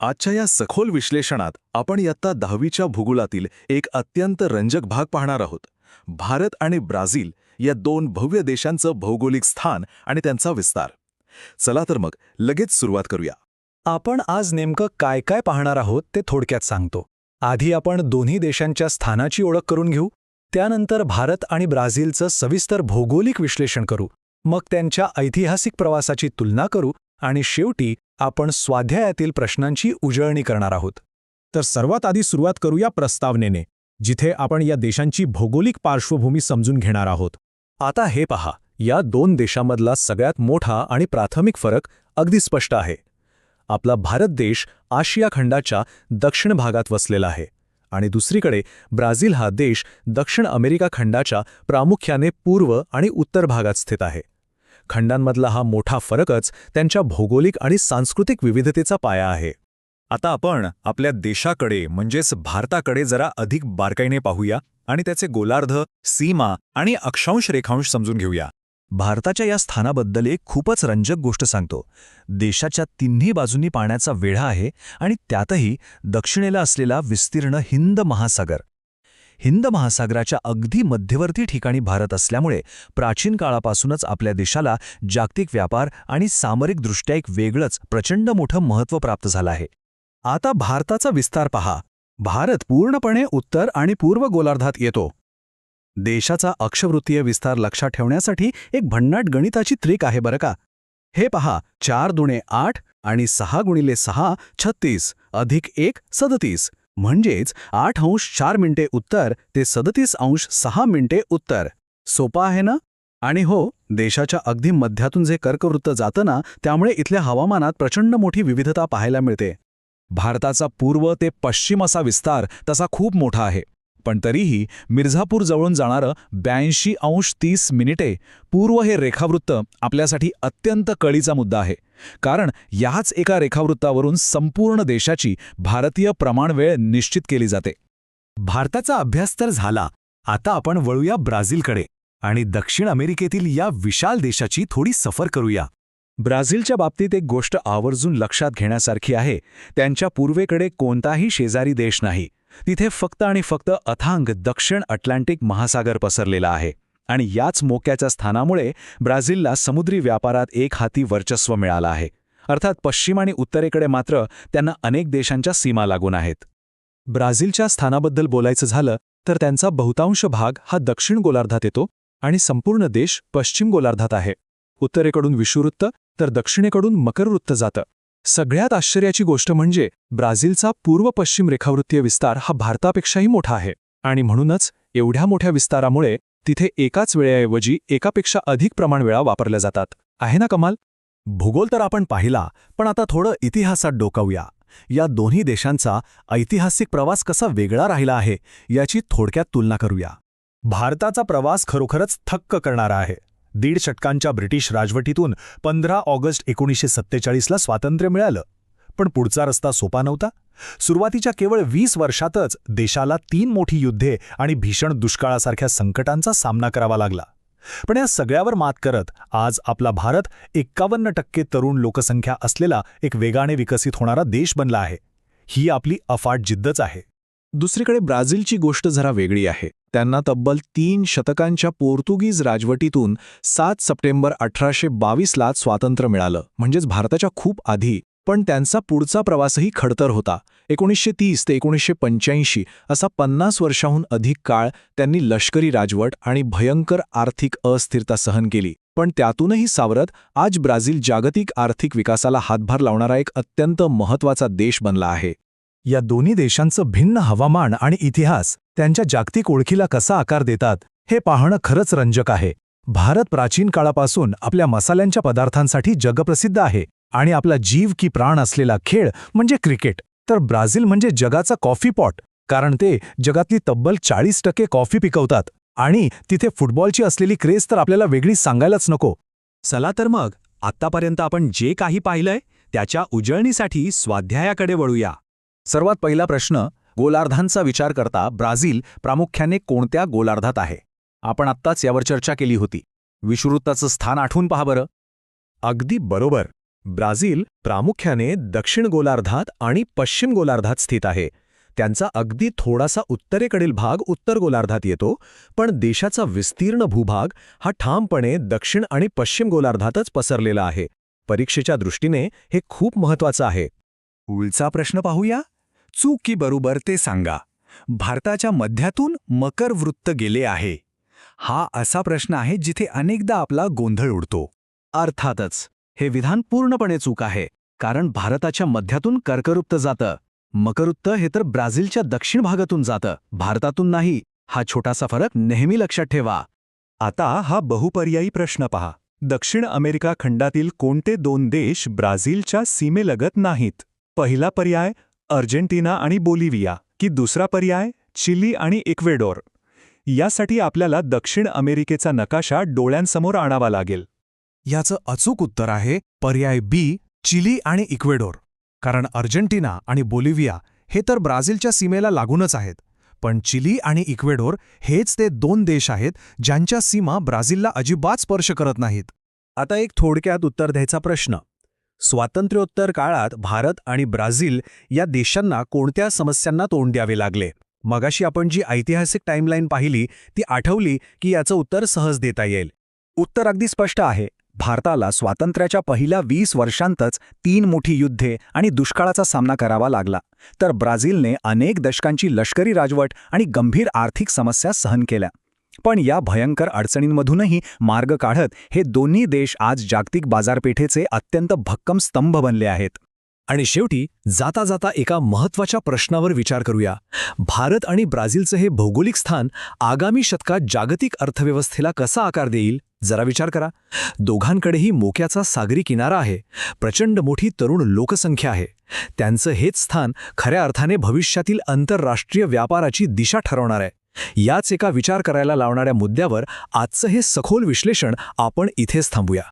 आजच्या या सखोल विश्लेषणात आपण इयत्ता 10वीच्या भूगोलातील एक अत्यंत रंजक भाग पाहणार आहोत. भारत आणि ब्राझील या दोन भव्य देशांचं भौगोलिक स्थान आणि त्यांचा विस्तार. चला तर मग लगेच सुरुवात करूया. आपण आज नेमकं काय काय पाहणार आहोत ते थोडक्यात सांगतो. आधी आपण दोन्ही देशांच्या स्थानाची ओळख करून घेऊ, त्यानंतर भारत आणि ब्राझीलचं सविस्तर भौगोलिक विश्लेषण करू, मग त्यांच्या ऐतिहासिक प्रवासाची तुलना करू आणि शेवटी आपण स्वाध्यायातील प्रश्नांची उजळणी करणार आहोत. तर सर्वात आधी सुरुवात करूया प्रस्तावनेने, जिथे आपण या देशांची भौगोलिक पार्श्वभूमी समजून घेणार आहोत. आता हे पहा, या दोन देशांमधला सगळ्यात मोठा आणि प्राथमिक फरक अगदी स्पष्ट आहे. आपला भारत देश आशिया खंडाच्या दक्षिण भागात वसलेला आहे आणि दुसरीकडे ब्राझील हा देश दक्षिण अमेरिका खंडाच्या प्रामुख्याने पूर्व आणि उत्तर भागात स्थित आहे. खंडांमधला हा मोठा फरकच त्यांच्या भौगोलिक आणि सांस्कृतिक विविधतेचा पाया आहे. आता आपण आपल्या देशाकडे म्हणजेच भारताकडे जरा अधिक बारकाईने पाहूया आणि त्याचे गोलार्ध, सीमा आणि अक्षांश रेखांश समजून घेऊया. भारताच्या या स्थानाबद्दल एक खूपच रंजक गोष्ट सांगतो. देशाच्या तिन्ही बाजूंनी पाण्याचा वेढा आहे आणि त्यातही दक्षिणेला असलेला विस्तीर्ण हिंद महासागर. हिंद महासागराच्या अगदी मध्यवर्ती ठिकाणी भारत असल्यामुळे प्राचीन काळापासूनच आपल्या देशाला जागतिक व्यापार आणि सामरिकदृष्ट्या एक वेगळंच प्रचंड मोठं महत्त्व प्राप्त झालं आहे. आता भारताचा विस्तार पहा. भारत पूर्णपणे उत्तर आणि पूर्व गोलार्धात येतो. देशाचा अक्षवृत्तीय विस्तार लक्षात ठेवण्यासाठी एक भन्नाट गणिताची ट्रिक आहे बरं का. हे पहा, 4 दुणे 8 आणि 6 गुणिले 6 36 अधिक 1 37, म्हणजेच 8 अंश 4 मिनिटे उत्तर ते 37 अंश 6 मिनिटे उत्तर. सोपा आहे ना? आणि हो, देशाच्या अगदी मध्यातून जे कर्कवृत्त जातं ना, त्यामुळे इथल्या हवामानात प्रचंड मोठी विविधता पाहायला मिळते. भारताचा पूर्व ते पश्चिम असा विस्तार तसा खूप मोठा आहे, पण तरीही मिर्झापूर जवळून जाणारं 82 अंश 30 मिनिटे पूर्व हे रेखावृत्त आपल्यासाठी अत्यंत कळीचा मुद्दा आहे, कारण याच एका रेखावृत्तावरून संपूर्ण देशाची भारतीय प्रमाणवेळ निश्चित केली जाते. भारताचा अभ्यास तर झाला. आता आपण वळूया ब्राझीलकडे आणि दक्षिण अमेरिकेतील या विशाल देशाची थोडी सफर करूया. ब्राझीलच्या बाबतीत एक गोष्ट आवर्जून लक्षात घेण्यासारखी आहे. त्यांच्या पूर्वेकडे कोणताही शेजारी देश नाही. तिथे फक्त आणि फक्त अथांग दक्षिण अटलांटिक महासागर पसरलेला आहे आणि याच मोक्याच्या स्थानामुळे ब्राझीलला समुद्री व्यापारात एक हाती वर्चस्व मिळालं आहे. अर्थात पश्चिम आणि उत्तरेकडे मात्र त्यांना अनेक देशांच्या सीमा लागून आहेत. ब्राझीलच्या स्थानाबद्दल बोलायचं झालं तर त्यांचा बहुतांश भाग हा दक्षिण गोलार्धात येतो आणि संपूर्ण देश पश्चिम गोलार्धात आहे. उत्तरेकडून विषुववृत्त तर दक्षिणेकडून मकरवृत्त जातं. सगळ्यात आश्चर्याची गोष्ट म्हणजे ब्राझीलचा पूर्व-पश्चिम रेखावृत्तीय विस्तार हा भारतापेक्षाही मोठा आहे आणि म्हणूनच एवढ्या मोठ्या विस्तारामुळे तिथे एकाच वेळेऐवजी एकापेक्षा अधिक प्रमाणवेळा वापरल्या जातात. आहे ना कमाल? भूगोल तर आपण पाहिला, पण आता थोडं इतिहासात डोकावूया. या दोन्ही देशांचा ऐतिहासिक प्रवास कसा वेगळा राहिला आहे याची थोडक्यात तुलना करूया. भारताचा प्रवास खरोखरच थक्क करणारा आहे. 1.5 षटकांच्या ब्रिटिश राजवटीतून 15 ऑगस्ट 1947ला स्वातंत्र्य मिळालं. पण पुढचा रस्ता सोपा नव्हता. सुरुवातीच्या केवळ 20 वर्षातच देशाला 3 मोठी युद्धे आणि भीषण दुष्काळासारख्या संकटांचा सामना करावा लागला. पण या सगळ्यावर मात करत आज आपला भारत 51% तरुण लोकसंख्या असलेला एक वेगाने विकसित होणारा देश बनला आहे. ही आपली अफाट जिद्दच आहे. दुसरीकडे ब्राझीलची गोष्ट जरा वेगळी आहे. त्यांना तब्बल 3 शतकांच्या पोर्तुगीज राजवटीतून 7 सप्टेंबर 1822ला स्वातंत्र्य मिळालं, म्हणजेच भारताच्या खूप आधी. पण त्यांचा पुढचा प्रवासही खडतर होता. 1930 ते 1985 असा 50 वर्षांहून अधिक काळ त्यांनी लष्करी राजवट आणि भयंकर आर्थिक अस्थिरता सहन केली. पण त्यातूनही सावरत आज ब्राझील जागतिक आर्थिक विकासाला हातभार लावणारा एक अत्यंत महत्त्वाचा देश बनला आहे. या दोन्ही देशांचं भिन्न हवामान आणि इतिहास त्यांच्या जागतिक ओळखीला कसा आकार देतात हे पाहणं खरंच रंजक आहे. भारत प्राचीन काळापासून आपल्या मसाल्यांच्या पदार्थांसाठी जगप्रसिद्ध आहे आणि आपला जीव की प्राण असलेला खेळ म्हणजे क्रिकेट. तर ब्राझील म्हणजे जगाचा कॉफी पॉट, कारण ते जगातली तब्बल 40% कॉफी पिकवतात आणि तिथे फुटबॉलची असलेली क्रेज तर आपल्याला वेगळी सांगायलाच नको. चला तर मग आत्तापर्यंत आपण जे काही पाहिलंय त्याच्या उजळणीसाठी स्वाध्यायाकडे वळूया. सर्वात पहिला प्रश्न, गोलार्धांचा विचार करता ब्राझील प्रामुख्याने कोणत्या गोलार्धात आहे? आपण आत्ताच यावर चर्चा केली होती. विषुववृत्ताचं स्थान आठवून पहा बरं. अगदी बरोबर. ब्राझील प्रामुख्याने दक्षिण गोलार्धात आणि पश्चिम गोलार्धात स्थित आहे. त्यांचा अगदी थोडासा उत्तरेकडील भाग उत्तर गोलार्धात येतो, पण देशाचा विस्तीर्ण भूभाग हा ठामपणे दक्षिण आणि पश्चिम गोलार्धातच पसरलेला आहे. परीक्षेच्या दृष्टीने हे खूप महत्वाचं आहे. पुढचा प्रश्न पाहूया. चूक की बरोबर ते सांगा. भारताच्या मध्यातून मकर वृत्त गेले आहे. हा असा प्रश्न आहे जिथे अनेकदा आपला गोंधळ उडतो. अर्थातच हे विधान पूर्णपणे चूक आहे, कारण भारताच्या मध्यातून कर्कवृत्त जातं. मकरवृत्त हे तर ब्राझीलच्या दक्षिण भागातून जातं, भारतातून नाही. हा छोटासा फरक नेहमी लक्षात ठेवा. आता हा बहुपर्यायी प्रश्न पहा. दक्षिण अमेरिका खंडातील कोणते 2 देश ब्राझीलच्या सीमेलगत नाहीत? पहिला पर्याय अर्जेंटिना आणि बोलिव्हिया, की दुसरा पर्याय चिली आणि इक्वेडोर? यासाठी आपल्याला दक्षिण अमेरिकेचा नकाशा डोळ्यांसमोर आणावा लागेल. याचं अचूक उत्तर आहे पर्याय बी, चिली आणि इक्वेडोर. कारण अर्जेंटिना आणि बोलिव्हिया हे तर ब्राझीलच्या सीमेला लागूनच आहेत, पण चिली आणि इक्वेडोर हेच ते 2 देश आहेत ज्यांच्या सीमा ब्राझीलला अजिबात स्पर्श करत नाहीत. आता एक थोडक्यात उत्तर द्यायचा प्रश्न. स्वातंत्र्योत्तर काळात भारत आणि ब्राझील या देशांना कोणत्या समस्यांना तोंड द्यावे लागले? मगाशी आपण जी ऐतिहासिक टाईमलाईन पाहिली ती आठवली की याचं उत्तर सहज देता येईल. उत्तर अगदी स्पष्ट आहे. भारताला स्वातंत्र्याच्या पहिल्या 20 वर्षांतच 3 मोठी युद्धे आणि दुष्काळाचा सामना करावा लागला, तर ब्राझीलने अनेक दशकांची लष्करी राजवट आणि गंभीर आर्थिक समस्या सहन केल्या. पण या भयंकर अडचणींमधूनही मार्ग काढत हे दोन्ही देश आज जागतिक बाजारपेठेचे अत्यंत भक्कम स्तंभ बनले आहेत. आणि शेवटी जाता जाता एका महत्त्वाच्या प्रश्नावर विचार करूया. भारत आणि ब्राझीलचं हे भौगोलिक स्थान आगामी शतकात जागतिक अर्थव्यवस्थेला कसा आकार देईल? जरा विचार करा. दोघांकडेही मोक्याचा सागरी किनारा आहे, प्रचंड मोठी तरुण लोकसंख्या आहे. त्यांचं हेच स्थान खऱ्या अर्थाने भविष्यातील आंतरराष्ट्रीय व्यापाराची दिशा ठरवणार आहे. याच एका विचार करायला लावणाऱ्या मुद्द्यावर आजचं हे सखोल विश्लेषण आपण इथेच थांबूया.